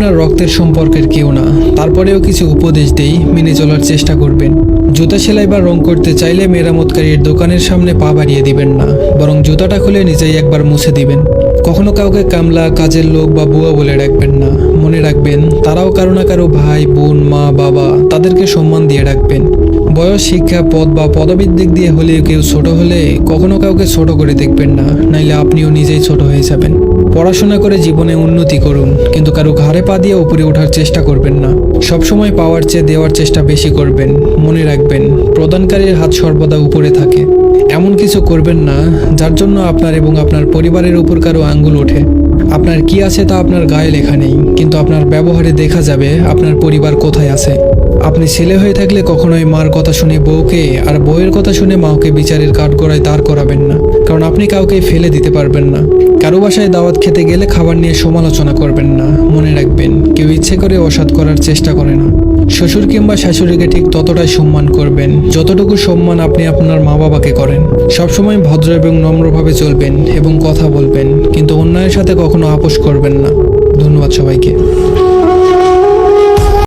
আপনার রক্তের সম্পর্কের কেউ না, তারপরেও কিছু উপদেশ দেই, মেনে চলার চেষ্টা করবেন। জুতা সেলাই বা রং করতে চাইলে মেরামতকারীর দোকানের সামনে পা বাড়িয়ে দিবেন না, বরং জুতাটা খুলে নিজেই একবার মুছে দিবেন। কখনো কাউকে কামলা, কাজের লোক বা বুয়া বলে ডাকবেন না। মনে রাখবেন, তারাও কারো না কারো ভাই, বোন, মা, বাবা, তাদেরকে সম্মান দিয়ে ডাকবেন। বয়স, শিক্ষা, পদ বা পদবীর দিক দিয়ে হলেও কেউ ছোট হলে কখনো কাউকে ছোট করে দেখবেন না, নাইলে আপনিও নিজেই ছোট হয়ে যাবেন। পড়াশোনা করে জীবনে উন্নতি করুন, কিন্তু কারো ঘাড়ে পা দিয়ে উপরে ওঠার চেষ্টা করবেন না। সবসময় পাওয়ার চেয়ে দেওয়ার চেষ্টা বেশি করবেন। মনে রাখবেন, প্রদানকারীর হাত সর্বদা উপরে থাকে। এমন কিছু করবেন না যার জন্য আপনার এবং আপনার পরিবারের উপর কারো আঙ্গুল ওঠে। আপনার কি আছে তা আপনার গায়ে লেখা নেই, কিন্তু আপনার ব্যবহারে দেখা যাবে আপনার পরিবার কোথায় আছে। আপনি ছেলে হয়ে থাকলে কখনোই মার কথা শুনে বউকে আর বউয়ের কথা শুনে মাকে বিচারের কাঠগড়ায় দাঁড় করাবেন না, কারণ আপনি কাউকে ফেলে দিতে পারবেন না। কারো বাসায় দাওয়াত খেতে গেলে খাবার নিয়ে সমালোচনা করবেন না। মনে রাখবেন, কেউ ইচ্ছে করে অসৎ করার চেষ্টা করে না। শ্বশুর কিংবা শাশুড়িকে ঠিক ততটাই সম্মান করবেন যতটুকু সম্মান আপনি আপনার মা বাবাকে করেন। সবসময় ভদ্র এবং নম্রভাবে চলবেন এবং কথা বলবেন, কিন্তু অন্যায়ের সাথে কখনো আপোষ করবেন না। ধন্যবাদ সবাইকে।